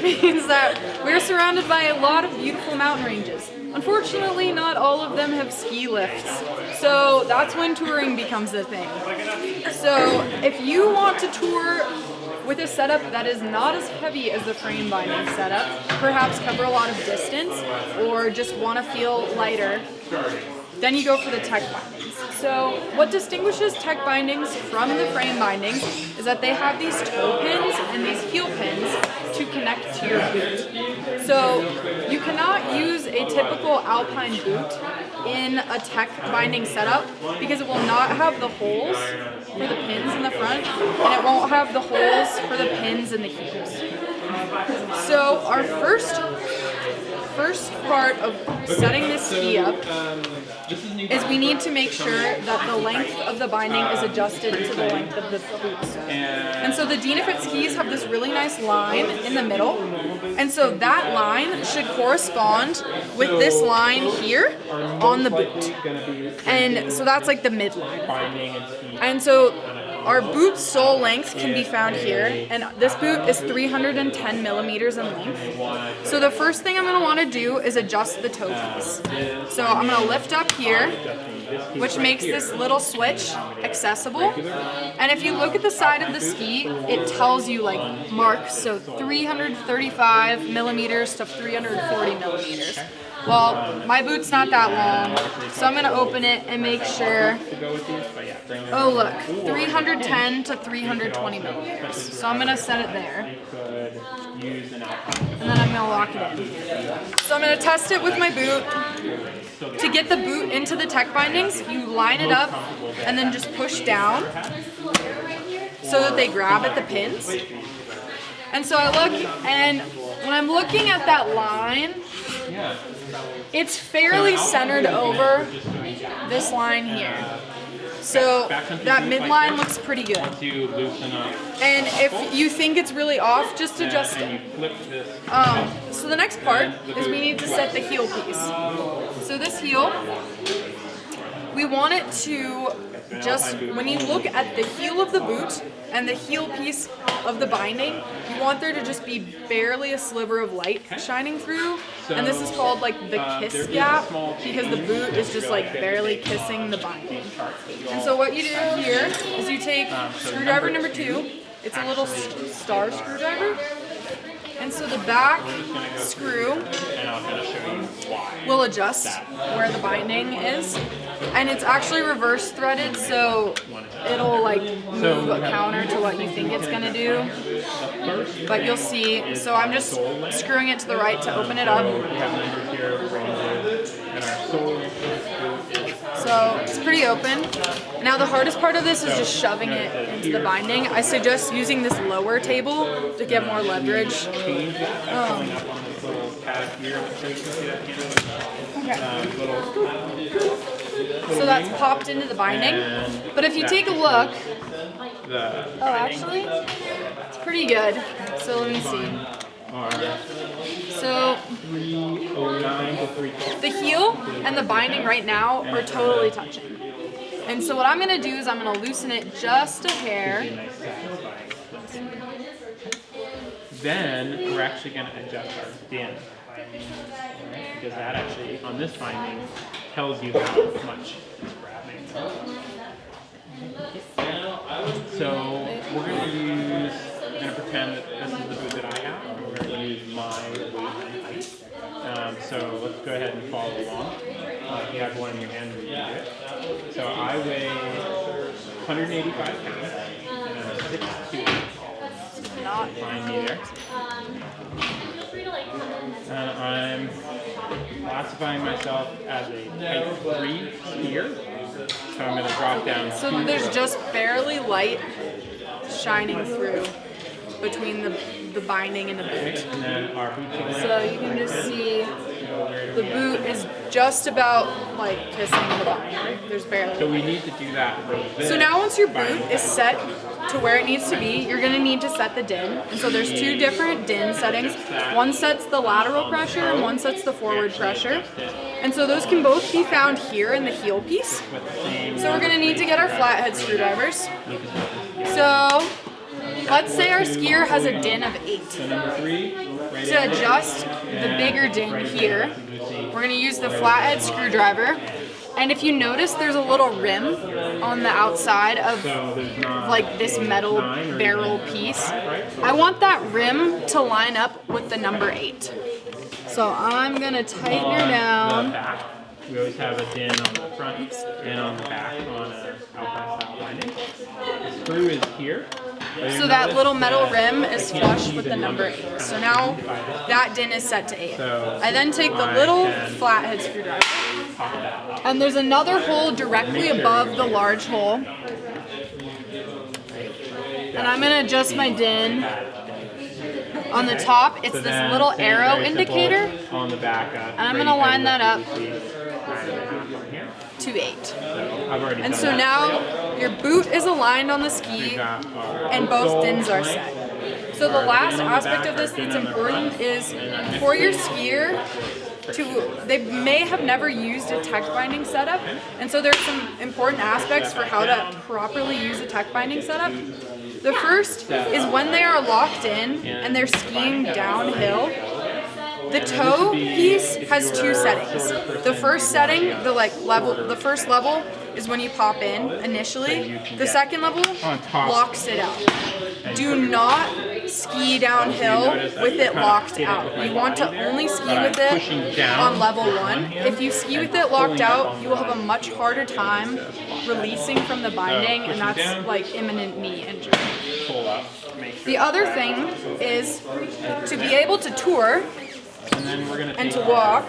which means that we're surrounded by a lot of beautiful mountain ranges. Unfortunately, not all of them have ski lifts, so that's when touring becomes a thing. So if you want to tour with a setup that is not as heavy as the frame binding setup, perhaps cover a lot of distance, or just want to feel lighter, then you go for the tech bindings. So what distinguishes tech bindings from the frame bindings is that they have these toe pins and these heel pins to connect to your boot. So you cannot use a typical alpine boot in a tech binding setup because it will not have the holes for the pins in the front and it won't have the holes for the pins in the heels. So our first part of setting this ski up is we need to make sure that the length of the binding is adjusted to the length of the boots. And so the Dynafit skis have this really nice line in the middle, and so that line should correspond with this line here on the boot. And so that's like the midline. And so our boot sole length can be found here, and this boot is 310 millimeters in length. So the first thing I'm going to want to do is adjust the toe piece. So I'm going to lift up here, which makes this little switch accessible. And if you look at the side of the ski, it tells you like marks, so 335 millimeters to 340 millimeters. Well, my boot's not that long, so I'm going to open it and make sure. Oh look, 310 to 320 millimeters. So I'm going to set it there. And then I'm going to lock it in. So I'm going to test it with my boot. To get the boot into the tech bindings, you line it up and then just push down so that they grab at the pins. And so I look, and when I'm looking at that line, it's fairly centered over this line here. So that midline looks pretty good. And if you think it's really off, just adjust it. So the next part is we need to set the heel piece. So this heel, we want it to just, when you look at the heel of the boot and the heel piece of the binding, you want there to just be barely a sliver of light shining through. And this is called like the kiss gap because the boot is just like barely kissing the binding. And so what you do here is you take screwdriver number 2. It's a little star screwdriver. And so the back screw will adjust where the binding is. And it's actually reverse threaded, so it'll like move a counter to what you think it's gonna do. But you'll see, so I'm just screwing it to the right to open it up. So it's pretty open. Now the hardest part of this is just shoving it into the binding. I suggest using this lower table to get more leverage. So that's popped into the binding. But if you take a look, oh actually, it's pretty good. So let me see. So the heel and the binding right now are totally touching. And so what I'm going to do is I'm going to loosen it just a hair. Then we're actually going to adjust our din. Because that actually, on this binding, tells you how much it's grabbing. So we're going to pretend that this is the boot that I have. We're going to use my weight and height. So let's go ahead and follow along. If you have one in your hand, we can do it. So I weigh 185 pounds and I'm 6'2". Not Find me there. I'm classifying myself as a type 3 skier. So I'm going to drop down. So there's just barely light shining through between the binding and the boot. And then our boot. So you can just see the boot is just about like kissing the binding. There's barely. So we need to do that for this. So now once your boot is set to where it needs to be, you're going to need to set the din. And so there's 2 different din settings. One sets the lateral pressure and one sets the forward pressure. And so those can both be found here in the heel piece. So we're going to need to get our flathead screwdrivers. So let's say our skier has a din of 8. So number 3, right To adjust the bigger din here, we're going to use the flathead screwdriver. And if you notice, there's a little rim on the outside of So there's not like this metal 9 or barrel even piece. 5, right? I want that rim to line up with the number 8. So I'm going to tighten her On the down. back, we always have a din on the front and on the back on a alpine style binding. The screw is here. But So you'll that notice little metal that rim I is can't flush see with the number 8. numbers So kind now of by this. that din is set to 8. So I then take the I little can flathead screwdriver. pop that up. And there's another hole directly above the large hole. And I'm going to adjust my din. On the top, it's So this then, little same, arrow very simple, indicator on the back. And I'm gonna line that up So to 8. I've already And done so that. now your boot is aligned on the We've ski got our and both outsole dins are length, set. So the our last din on the aspect back, of this our din that's on the important front, is and then for your next skier they may have never used a tech binding setup, and so there's some important aspects for how to properly use a tech binding setup. The first is when they are locked in and they're skiing downhill, the toe piece has 2 settings. The first setting, the first level is when you pop in initially. The second level locks it out. Do not ski downhill with it locked out. You want to only ski with it on level 1. If you ski with it locked out, you will have a much harder time releasing from the binding, and that's like imminent knee injury. pull up, make sure. The other thing is to be able to tour And then we're going to and to walk.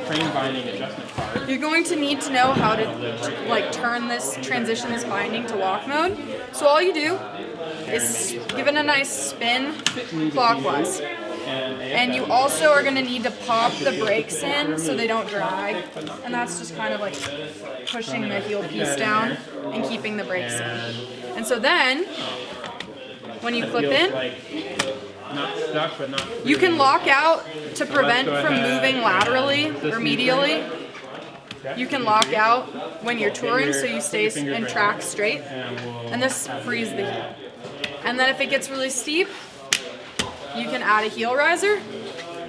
Frame binding adjustment card. You're going to need to know how to like transition this binding to walk mode. So all you do is give it a nice spin clockwise. And you also are going to need to pop the brakes in so they don't drag. And that's just kind of like pushing the heel piece down and keeping the brakes in. And so then, when you clip in, Not stuck, but not you can lock out to prevent from moving laterally or medially. You can lock out when you're touring so you stay and track straight. And this frees the heel. And then if it gets really steep, you can add a heel riser.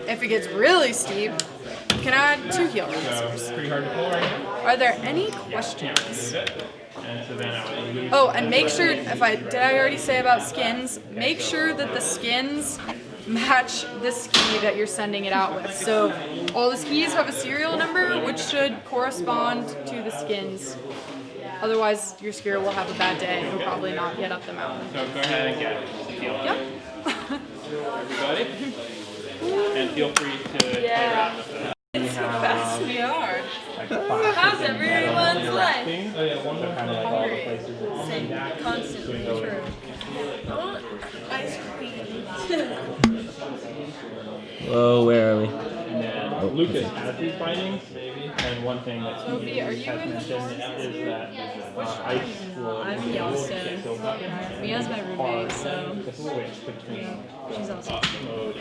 If it gets really steep, you can add 2 heel risers. pretty hard to pull right now. Are there any questions? And so then I would use Oh, and make sure, did I already say about skins? Make sure that the skins match the ski that you're sending it out with. So all the skis have a serial number, which should correspond to the skins. Otherwise, your skier will have a bad day and probably not get up the mountain. So go ahead and get it. Feel it. Yep. Everybody? And feel free to play around with it. It's so fast we are. How's everyone's life? Kind of like all the places that Same, constantly true. Oh, ice cream. Whoa, where are we? And then Lucas has these bindings, and one thing that Sophie, are he you has in the mentioned is that ice will I'm get Yellowstone. filled up. Mia's my roommate, so The switch between she's awesome. mode